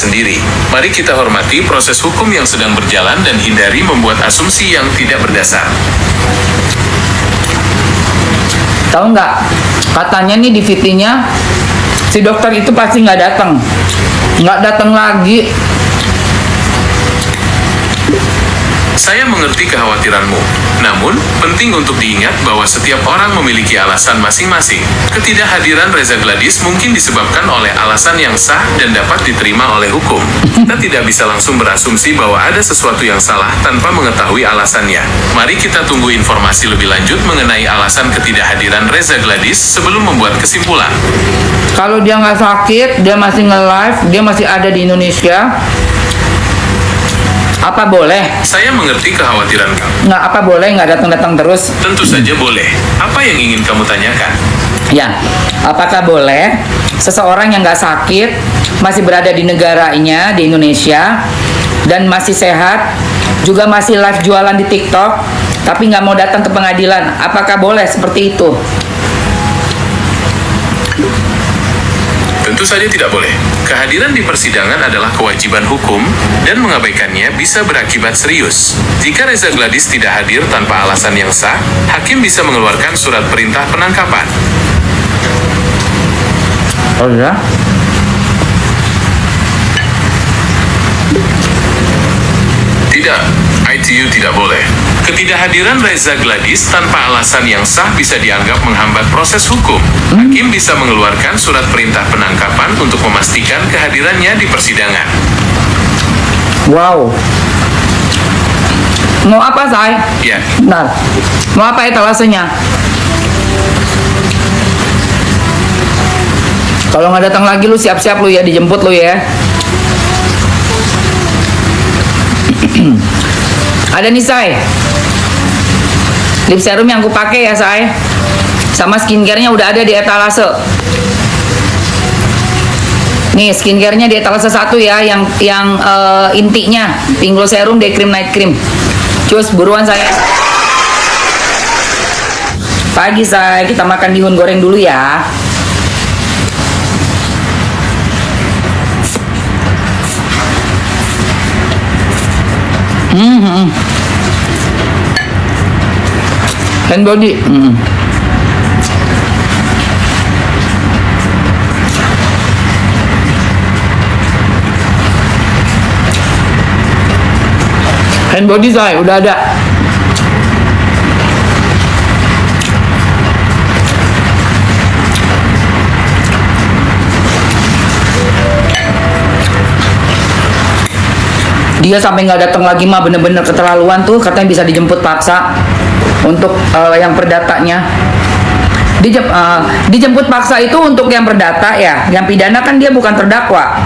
sendiri. Mari kita hormati proses hukum yang sedang berjalan dan hindari membuat asumsi yang tidak berdasar. Tahu nggak? Katanya nih di VT-nya si dokter itu pasti nggak datang lagi. Saya mengerti kekhawatiranmu, namun penting untuk diingat bahwa setiap orang memiliki alasan masing-masing. Ketidakhadiran Reza Gladys mungkin disebabkan oleh alasan yang sah dan dapat diterima oleh hukum. Kita tidak bisa langsung berasumsi bahwa ada sesuatu yang salah tanpa mengetahui alasannya. Mari kita tunggu informasi lebih lanjut mengenai alasan ketidakhadiran Reza Gladys sebelum membuat kesimpulan. Kalau dia nggak sakit, dia masih nge-live, dia masih ada di Indonesia, apa boleh? Saya mengerti kekhawatiran kamu. Nggak, apa boleh nggak datang terus? Tentu saja boleh. Apa yang ingin kamu tanyakan? Ya, apakah boleh seseorang yang nggak sakit, masih berada di negaranya, di Indonesia, dan masih sehat, juga masih live jualan di TikTok, tapi nggak mau datang ke pengadilan, apakah boleh seperti itu? Tentu saja tidak boleh. Kehadiran di persidangan adalah kewajiban hukum, dan mengabaikannya bisa berakibat serius. Jika Reza Gladys tidak hadir tanpa alasan yang sah, hakim bisa mengeluarkan surat perintah penangkapan. Oh ya? Tidak, ITU tidak boleh. Ketidakhadiran Reza Gladys tanpa alasan yang sah bisa dianggap menghambat proses hukum. Hakim bisa mengeluarkan surat perintah penangkapan untuk memastikan kehadirannya di persidangan. Wow. Mau apa, Say? Ya, Bentar. Mau apa etalasenya? Kalau nggak datang lagi lu siap-siap lu ya, dijemput lu ya. Ada nih, Say. Lip serum yang aku pakai ya, Say. Sama skincare-nya udah ada di etalase. Nih, skincare-nya di etalase 1 ya, yang intinya Pink Glow Serum, Day Cream, Night Cream. Cus, buruan saya. Pagi, Say. Kita makan bihun goreng dulu ya. Hand body. Hand body, Say, udah ada. Dia sampai nggak datang lagi mah bener-bener keterlaluan tuh, katanya bisa dijemput paksa untuk yang perdatanya. Dijemput paksa itu untuk yang perdata ya, yang pidana kan dia bukan terdakwa.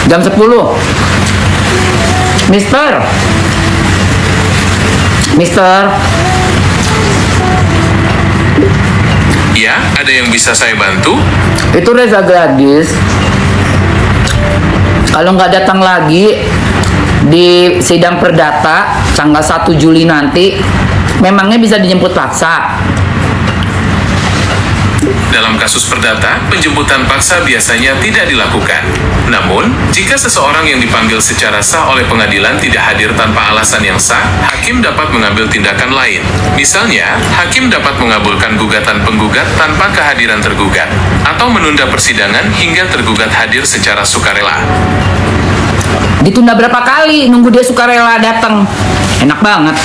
Jam 10. Mister. ya, ada yang bisa saya bantu? Itu Reza Gladys. Kalau nggak datang lagi di sidang perdata tanggal 1 Juli nanti, memangnya bisa dijemput paksa. Dalam kasus perdata, penjemputan paksa biasanya tidak dilakukan. Namun, jika seseorang yang dipanggil secara sah oleh pengadilan tidak hadir tanpa alasan yang sah, hakim dapat mengambil tindakan lain. Misalnya, hakim dapat mengabulkan gugatan penggugat tanpa kehadiran tergugat, atau menunda persidangan hingga tergugat hadir secara sukarela. Ditunda berapa kali nunggu dia sukarela datang? Enak banget.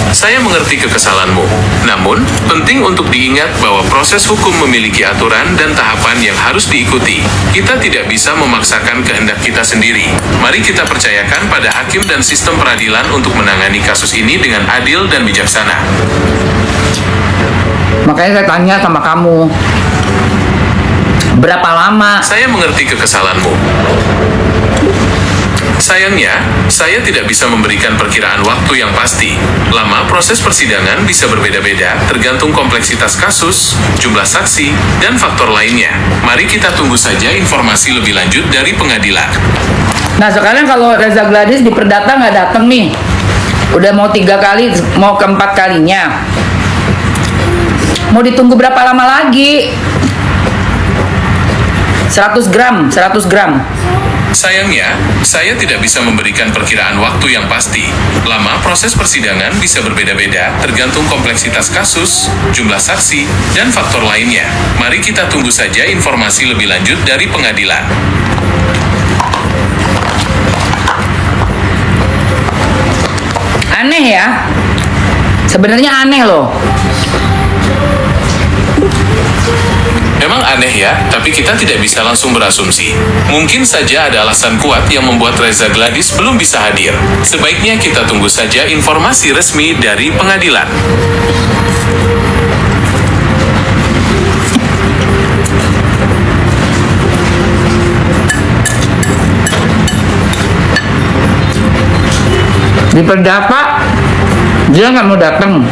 Saya mengerti kekesalanmu, namun penting untuk diingat bahwa proses hukum memiliki aturan dan tahapan yang harus diikuti. Kita tidak bisa memaksakan kehendak kita sendiri. Mari kita percayakan pada hakim dan sistem peradilan untuk menangani kasus ini dengan adil dan bijaksana. Makanya saya tanya sama kamu, berapa lama? Saya mengerti kekesalanmu. Sayangnya, saya tidak bisa memberikan perkiraan waktu yang pasti. Lama proses persidangan bisa berbeda-beda, tergantung kompleksitas kasus, jumlah saksi, dan faktor lainnya. Mari kita tunggu saja informasi lebih lanjut dari pengadilan. Nah sekarang kalau Reza Gladys di perdata nggak datang nih, udah mau 3 kali, mau keempat kalinya, mau ditunggu berapa lama lagi? 100 gram. Sayangnya, saya tidak bisa memberikan perkiraan waktu yang pasti. Lama proses persidangan bisa berbeda-beda, tergantung kompleksitas kasus, jumlah saksi, dan faktor lainnya. Mari kita tunggu saja informasi lebih lanjut dari pengadilan. Aneh ya, sebenarnya aneh loh. Memang aneh ya, tapi kita tidak bisa langsung berasumsi. Mungkin saja ada alasan kuat yang membuat Reza Gladys belum bisa hadir. Sebaiknya kita tunggu saja informasi resmi dari pengadilan. Di perdata dia nggak mau datang.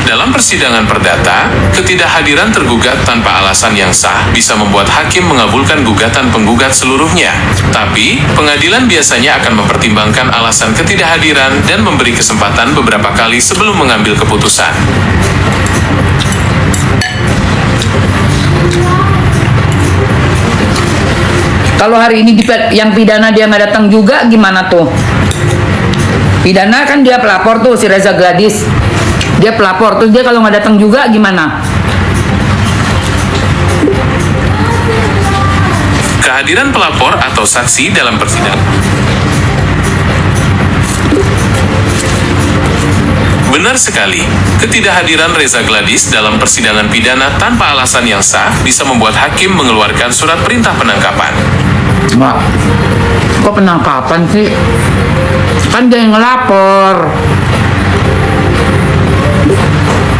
Dalam persidangan perdata, ketidakhadiran tergugat tanpa alasan yang sah bisa membuat hakim mengabulkan gugatan penggugat seluruhnya. Tapi, pengadilan biasanya akan mempertimbangkan alasan ketidakhadiran dan memberi kesempatan beberapa kali sebelum mengambil keputusan. Kalau hari ini yang pidana dia nggak datang juga, gimana tuh? Pidana kan dia pelapor tuh, si Reza Gladys. Dia pelapor, terus dia kalau nggak datang juga gimana? Kehadiran pelapor atau saksi dalam persidangan. Benar sekali, ketidakhadiran Reza Gladys dalam persidangan pidana tanpa alasan yang sah bisa membuat hakim mengeluarkan surat perintah penangkapan. Mbak, kok penangkapan sih? Kan dia yang ngelapor.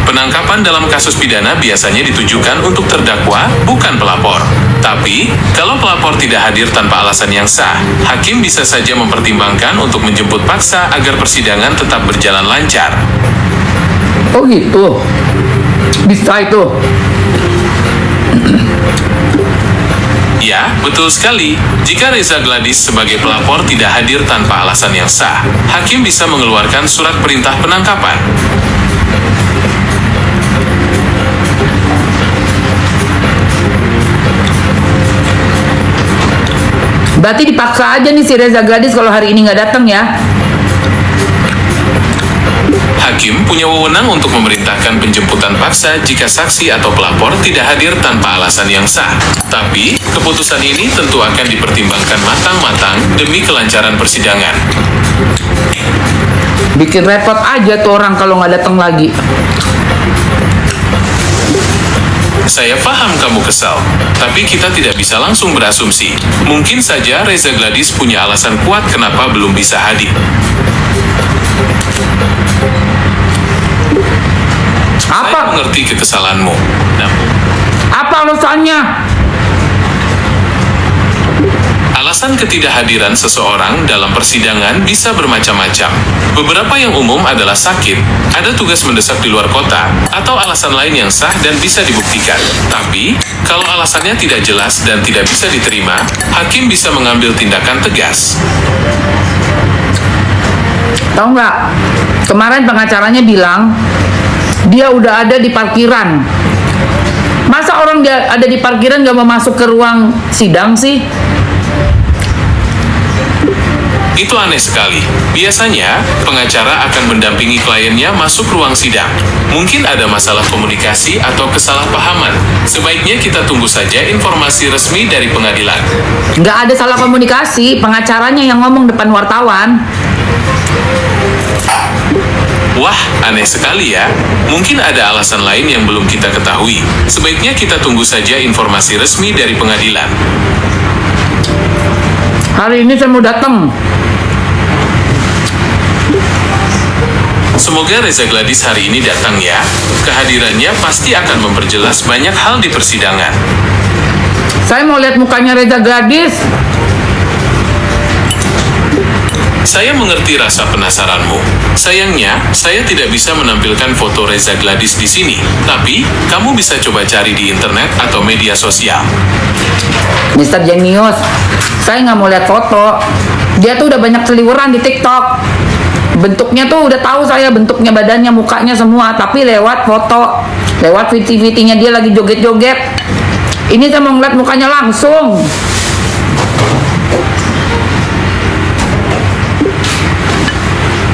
Penangkapan dalam kasus pidana biasanya ditujukan untuk terdakwa, bukan pelapor. Tapi, kalau pelapor tidak hadir tanpa alasan yang sah, hakim bisa saja mempertimbangkan untuk menjemput paksa agar persidangan tetap berjalan lancar. Oh gitu? Bisa itu? Ya, betul sekali. Jika Reza Gladys sebagai pelapor tidak hadir tanpa alasan yang sah, hakim bisa mengeluarkan surat perintah penangkapan. Berarti dipaksa aja nih si Reza Gladys kalau hari ini nggak datang ya? Hakim punya wewenang untuk memerintahkan penjemputan paksa jika saksi atau pelapor tidak hadir tanpa alasan yang sah. Tapi, keputusan ini tentu akan dipertimbangkan matang-matang demi kelancaran persidangan. Bikin repot aja tuh orang kalau nggak datang lagi. Saya paham kamu kesal, tapi kita tidak bisa langsung berasumsi. Mungkin saja Reza Gladys punya alasan kuat kenapa belum bisa hadir. Apa? Saya mengerti kekesalanmu. Apa alasannya? Alasan ketidakhadiran seseorang dalam persidangan bisa bermacam-macam. Beberapa yang umum adalah sakit, ada tugas mendesak di luar kota, atau alasan lain yang sah dan bisa dibuktikan. Tapi, kalau alasannya tidak jelas dan tidak bisa diterima, hakim bisa mengambil tindakan tegas. Tahu nggak? Kemarin pengacaranya bilang dia udah ada di parkiran. Masa orang dia ada di parkiran nggak mau masuk ke ruang sidang sih? Itu aneh sekali. Biasanya, pengacara akan mendampingi kliennya masuk ruang sidang. Mungkin ada masalah komunikasi atau kesalahpahaman. Sebaiknya kita tunggu saja informasi resmi dari pengadilan. Nggak ada salah komunikasi, pengacaranya yang ngomong depan wartawan. Wah, aneh sekali ya. Mungkin ada alasan lain yang belum kita ketahui. Sebaiknya kita tunggu saja informasi resmi dari pengadilan. Hari ini saya mau datang. Semoga Reza Gladys hari ini datang ya. Kehadirannya pasti akan memperjelas banyak hal di persidangan. Saya mau lihat mukanya Reza Gladys. Saya mengerti rasa penasaranmu. Sayangnya, saya tidak bisa menampilkan foto Reza Gladys di sini. Tapi, kamu bisa coba cari di internet atau media sosial. Mr. Genius, saya nggak mau lihat foto. Dia tuh udah banyak seliweran di TikTok. Bentuknya tuh udah tahu saya, bentuknya, badannya, mukanya semua. Tapi lewat foto, lewat VT-VT-nya dia lagi joget-joget. Ini saya mau ngeliat mukanya langsung.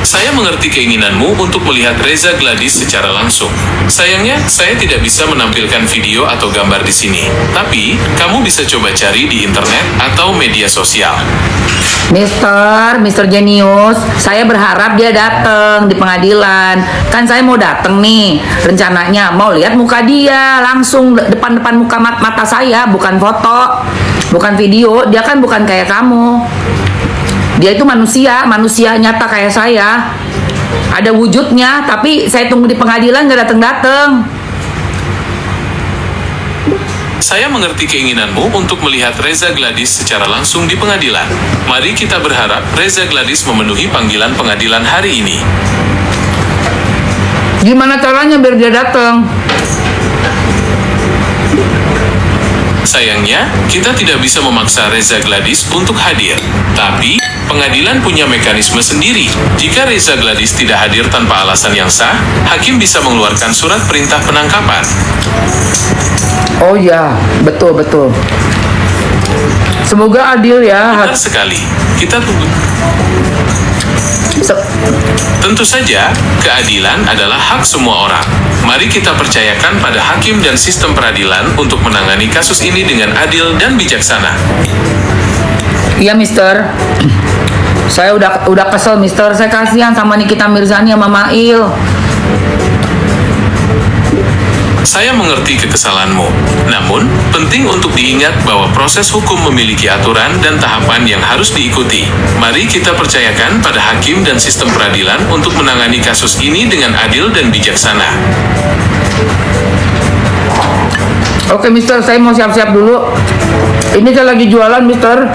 Saya mengerti keinginanmu untuk melihat Reza Gladys secara langsung. Sayangnya, saya tidak bisa menampilkan video atau gambar di sini. Tapi, kamu bisa coba cari di internet atau media sosial. Mr. Genius, saya berharap dia datang di pengadilan. Kan saya mau datang nih, rencananya mau lihat muka dia langsung depan-depan muka mata saya, bukan foto, bukan video. Dia kan bukan kayak kamu. Dia itu manusia nyata kayak saya. Ada wujudnya, tapi saya tunggu di pengadilan nggak datang-datang. Saya mengerti keinginanmu untuk melihat Reza Gladys secara langsung di pengadilan. Mari kita berharap Reza Gladys memenuhi panggilan pengadilan hari ini. Gimana caranya biar dia datang? Sayangnya, kita tidak bisa memaksa Reza Gladys untuk hadir. Tapi, pengadilan punya mekanisme sendiri. Jika Reza Gladys tidak hadir tanpa alasan yang sah, hakim bisa mengeluarkan surat perintah penangkapan. Oh ya, betul. Semoga adil ya. Benar sekali. Kita tunggu. Tentu saja, keadilan adalah hak semua orang. Mari kita percayakan pada hakim dan sistem peradilan untuk menangani kasus ini dengan adil dan bijaksana. Iya, Mister. Saya udah kesel, Mister. Saya kasihan sama Nikita Mirzani sama Mail. Saya mengerti kekesalanmu. Namun, penting untuk diingat bahwa proses hukum memiliki aturan dan tahapan yang harus diikuti. Mari kita percayakan pada hakim dan sistem peradilan untuk menangani kasus ini dengan adil dan bijaksana. Oke, Mister. Saya mau siap-siap dulu. Ini saya lagi jualan, Mister.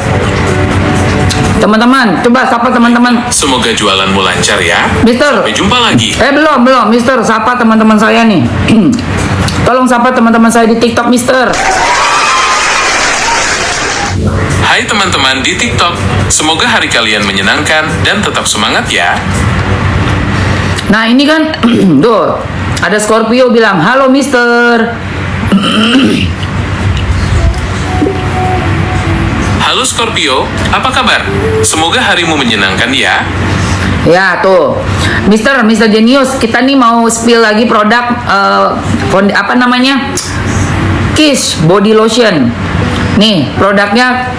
Teman-teman, coba sapa teman-teman. Semoga jualanmu lancar ya. Mister. Sampai jumpa lagi. Belum, Mister. Sapa teman-teman saya nih. Tolong sapa teman-teman saya di TikTok, Mister. Hai teman-teman di TikTok. Semoga hari kalian menyenangkan dan tetap semangat ya. Nah, ini kan tuh, ada Scorpio bilang, "Halo, Mister." Halo Scorpio, apa kabar? Semoga harimu menyenangkan ya. Ya, tuh. Mister Genius, kita nih mau spill lagi produk apa namanya? Kiss body lotion. Nih, produknya